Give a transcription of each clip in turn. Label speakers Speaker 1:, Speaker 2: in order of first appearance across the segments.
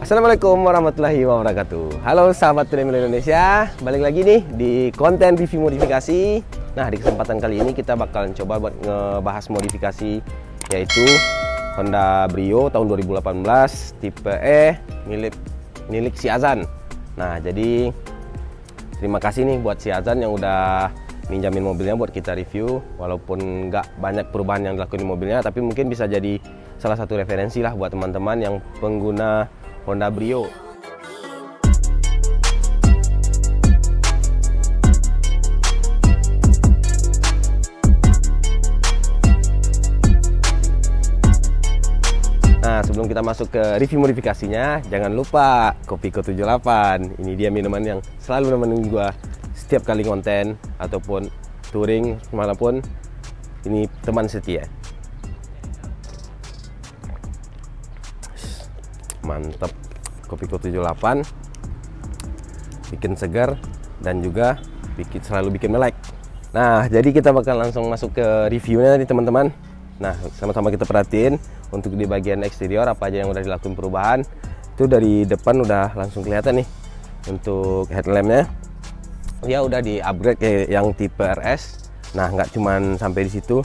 Speaker 1: Assalamualaikum warahmatullahi wabarakatuh. Halo sahabat Treadmill Indonesia, balik lagi nih di konten review modifikasi. Nah, di kesempatan kali ini kita bakalan coba buat ngebahas modifikasi, yaitu Honda Brio tahun 2018 tipe E milik si Azan. Nah, jadi terima kasih nih buat si Azan yang udah minjamin mobilnya buat kita review. Walaupun nggak banyak perubahan yang dilakukan di mobilnya, tapi mungkin bisa jadi salah satu referensi lah buat teman-teman yang pengguna Honda Brio. Nah, sebelum kita masuk ke review modifikasinya, jangan lupa Kopiko 78. Ini dia minuman yang selalu nemenin gua setiap kali konten ataupun touring kemanapun. Ini teman setia. Mantap, Kopiko 78 bikin segar dan juga selalu bikin melek. Nah, jadi kita bakal langsung masuk ke reviewnya nih teman-teman. Nah, sama-sama kita perhatiin untuk di bagian eksterior apa aja yang udah dilakukan perubahan. Itu dari depan udah langsung kelihatan nih. Untuk headlampnya ya udah di upgrade kayak yang tipe RS. Nah, nggak cuman sampai di situ.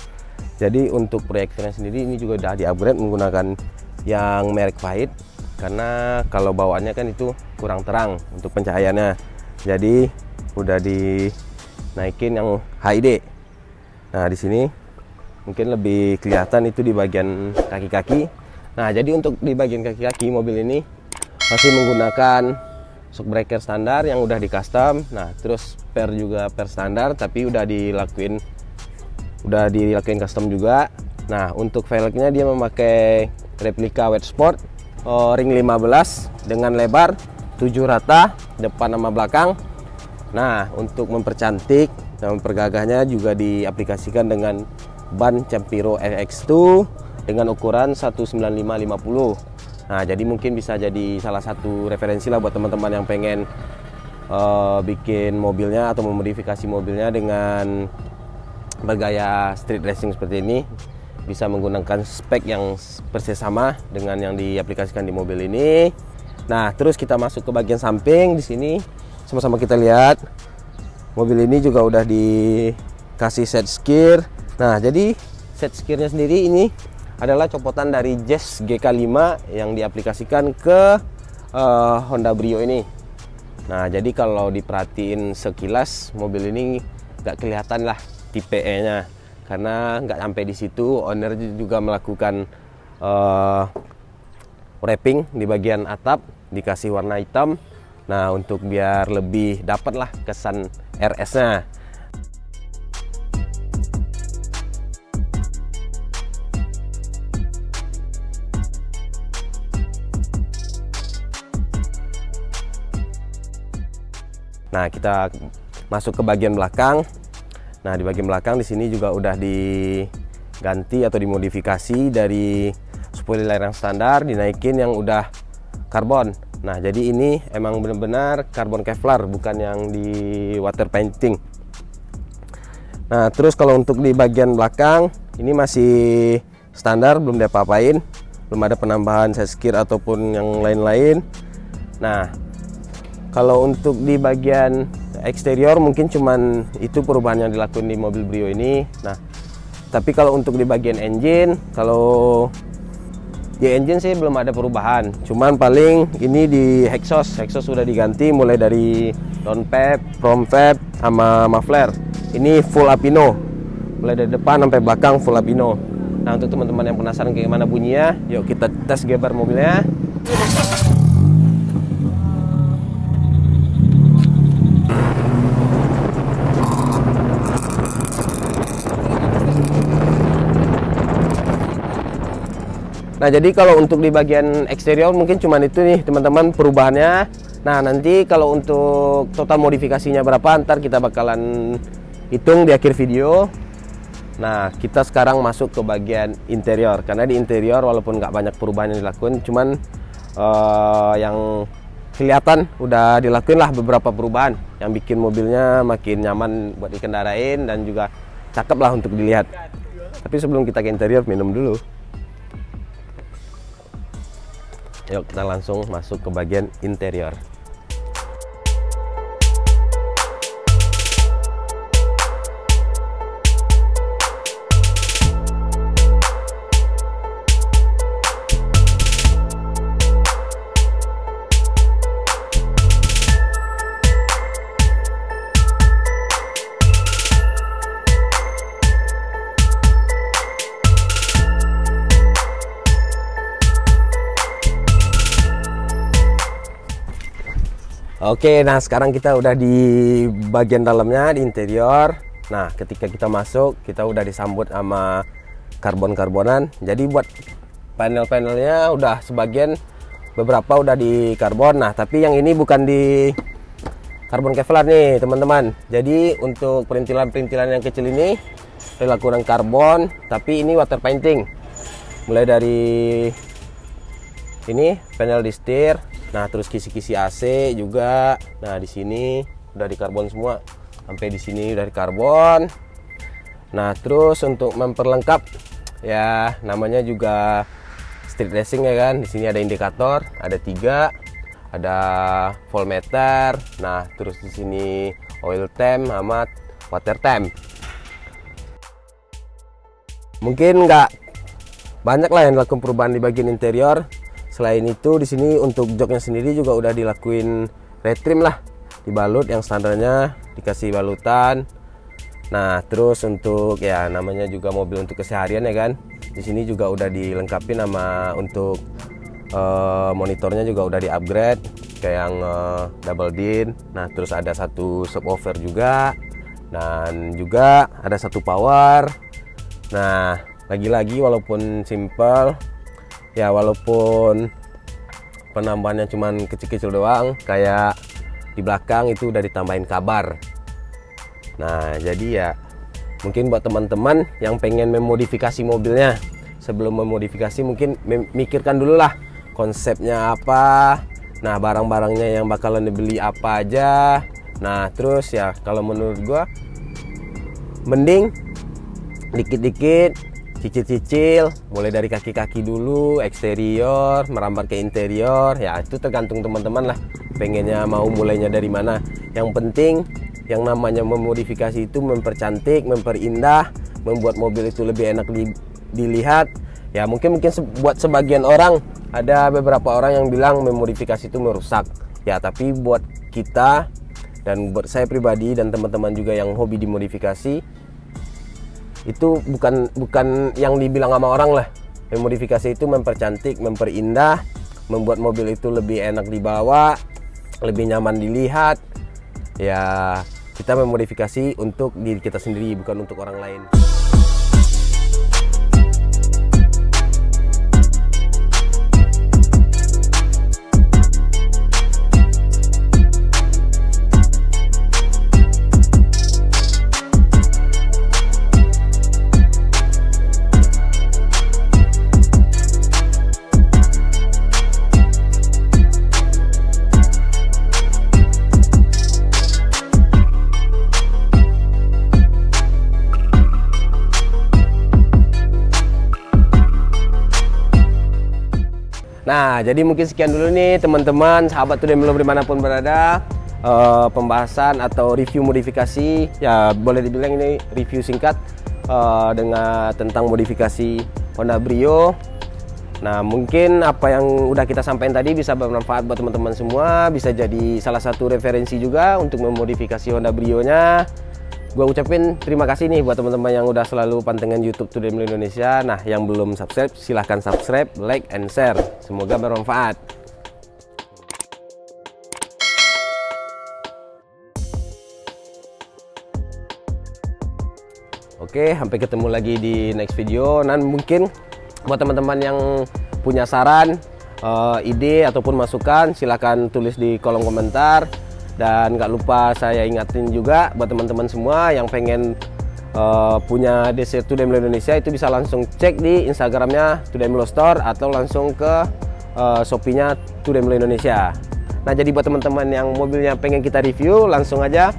Speaker 1: Jadi untuk proyektornya sendiri ini juga udah di upgrade menggunakan yang merek Fahid, karena kalau bawaannya kan itu kurang terang untuk pencahayaannya, jadi udah dinaikin yang HID. Nah, di sini mungkin lebih kelihatan itu di bagian kaki-kaki. Nah, jadi untuk di bagian kaki-kaki mobil ini masih menggunakan shock breaker standar yang udah di custom. Nah, terus per juga per standar, tapi udah dilakuin custom juga. Nah, untuk velgnya dia memakai replika wet sport ring 15 dengan lebar 7 rata depan sama belakang. Nah, untuk mempercantik dan mempergagahnya juga diaplikasikan dengan ban Campiro FX2 dengan ukuran 195/50. Nah, jadi mungkin bisa jadi salah satu referensi lah buat teman-teman yang pengen bikin mobilnya atau memodifikasi mobilnya dengan bergaya street racing seperti ini. Bisa menggunakan spek yang persis sama dengan yang diaplikasikan di mobil ini. Nah, terus kita masuk ke bagian samping. Di sini sama-sama kita lihat mobil ini juga udah dikasih set skir. Nah, jadi set skirnya sendiri ini adalah copotan dari Jazz GK5 yang diaplikasikan ke Honda Brio ini. Nah, jadi kalau diperhatiin sekilas mobil ini nggak kelihatan lah tipe E-nya, karena nggak sampai di situ. Owner juga melakukan wrapping di bagian atap, dikasih warna hitam. Nah, untuk biar lebih dapat lah kesan RS-nya. Nah, kita masuk ke bagian belakang. Nah, di bagian belakang di sini juga udah diganti atau dimodifikasi dari spoiler yang standar, dinaikin yang udah karbon. Nah, jadi ini emang benar-benar karbon Kevlar, bukan yang di water painting. Nah, terus kalau untuk di bagian belakang ini masih standar, belum diapa-apain, belum ada penambahan set skir ataupun yang lain-lain. Nah, kalau untuk di bagian eksterior mungkin cuman itu perubahan yang dilakukan di mobil Brio ini. Nah, tapi kalau untuk di bagian engine, kalau di engine sih belum ada perubahan. Cuman paling ini di exhaust sudah diganti mulai dari downpipe, front-pipe sama muffler. Ini full Apino. Mulai dari depan sampai belakang full Apino. Nah, untuk teman-teman yang penasaran kayak gimana bunyinya, yuk kita tes geber mobilnya. Nah, jadi kalau untuk di bagian eksterior mungkin cuman itu nih teman-teman perubahannya. Nah, nanti kalau untuk total modifikasinya berapa ntar kita bakalan hitung di akhir video. Nah, kita sekarang masuk ke bagian interior, karena di interior walaupun nggak banyak perubahan yang dilakukan, cuman yang kelihatan udah dilakuin lah beberapa perubahan yang bikin mobilnya makin nyaman buat dikendarain dan juga cakep lah untuk dilihat. Tapi sebelum kita ke interior, minum dulu. Yuk kita langsung masuk ke bagian interior. Oke, nah sekarang kita udah di bagian dalamnya, di interior. Nah, ketika kita masuk, kita udah disambut sama karbon-karbonan. Jadi buat panel-panelnya udah sebagian, beberapa udah di karbon. Nah, tapi yang ini bukan di karbon Kevlar nih, teman-teman. Jadi untuk perintilan-perintilan yang kecil ini dilakukan karbon, tapi ini water painting. Mulai dari ini panel di setir. Nah, terus kisi-kisi AC juga. Nah, di sini udah di karbon semua. Sampai di sini udah di karbon. Nah, terus untuk memperlengkap ya namanya juga street racing ya kan. Di sini ada indikator, ada 3, ada voltmeter. Nah, terus di sini oil temp sama water temp. Mungkin nggak banyak lah yang dilakukan perubahan di bagian interior. Selain itu di sini untuk joknya sendiri juga udah dilakuin retrim lah, dibalut yang standarnya, dikasih balutan. Nah, terus untuk ya namanya juga mobil untuk keseharian ya kan. Di sini juga udah dilengkapi sama untuk monitornya juga udah di-upgrade kayak yang double din. Nah, terus ada satu subwoofer juga. Dan juga ada satu power. Nah, lagi-lagi walaupun simple ya, walaupun penambahannya cuman kecil-kecil doang, kayak di belakang itu udah ditambahin kabar. Nah, jadi ya mungkin buat teman-teman yang pengen memodifikasi mobilnya, sebelum memodifikasi mungkin mikirkan dulu lah konsepnya apa. Nah, barang-barangnya yang bakalan dibeli apa aja. Nah, terus ya kalau menurut gua mending dikit-dikit cicil-cicil, mulai dari kaki-kaki dulu, eksterior, merambat ke interior. Ya itu tergantung teman-teman lah, pengennya mau mulainya dari mana. Yang penting yang namanya memodifikasi itu mempercantik, memperindah, membuat mobil itu lebih enak dilihat. Ya mungkin buat sebagian orang, ada beberapa orang yang bilang memodifikasi itu merusak. Ya tapi buat kita dan buat saya pribadi dan teman-teman juga yang hobi dimodifikasi, itu bukan yang dibilang sama orang lah. Memodifikasi itu mempercantik, memperindah, membuat mobil itu lebih enak dibawa, lebih nyaman dilihat. Ya kita memodifikasi untuk diri kita sendiri, bukan untuk orang lain. Nah, jadi mungkin sekian dulu nih teman-teman, sahabat Tudemlo dimanapun berada, pembahasan atau review modifikasi. Ya boleh dibilang ini review singkat dengan tentang modifikasi Honda Brio. Nah, mungkin apa yang udah kita sampaikan tadi bisa bermanfaat buat teman-teman semua, bisa jadi salah satu referensi juga untuk memodifikasi Honda Brio-nya. Gue ucapin terima kasih nih buat teman-teman yang udah selalu pantengin YouTube Tudemlo Indonesia. Nah, yang belum subscribe silahkan subscribe, like, and share. Semoga bermanfaat. Oke, sampai ketemu lagi di next video. Dan mungkin buat teman-teman yang punya saran, ide ataupun masukan, silahkan tulis di kolom komentar. Dan nggak lupa saya ingatin juga buat teman-teman semua yang pengen punya DC Tudemlo Indonesia, itu bisa langsung cek di Instagramnya Tudemlo Store atau langsung ke Shopee-nya Tudemlo Indonesia. Nah, jadi buat teman-teman yang mobilnya pengen kita review, langsung aja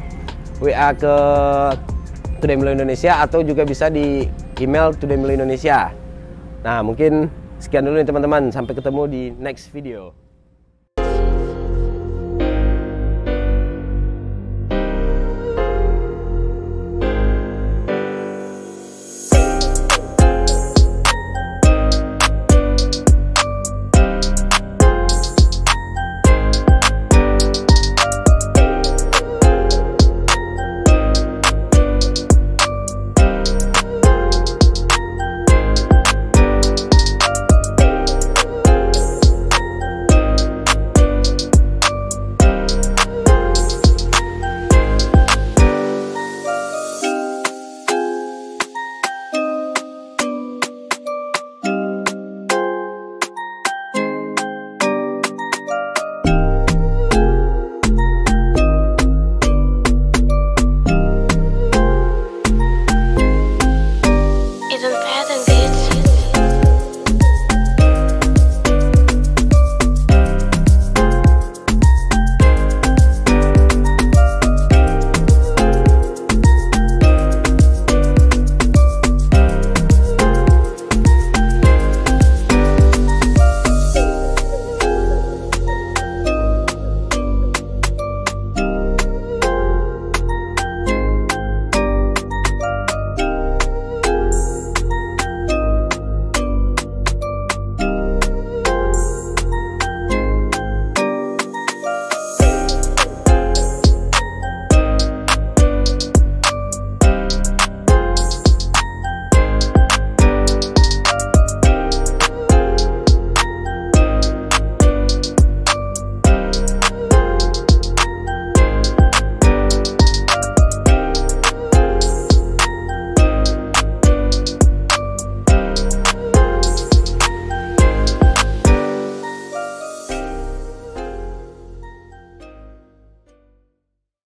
Speaker 1: WA ke Tudemlo Indonesia atau juga bisa di email Tudemlo Indonesia. Nah, mungkin Sekian dulu nih teman-teman, sampai ketemu di next video.
Speaker 2: Even better than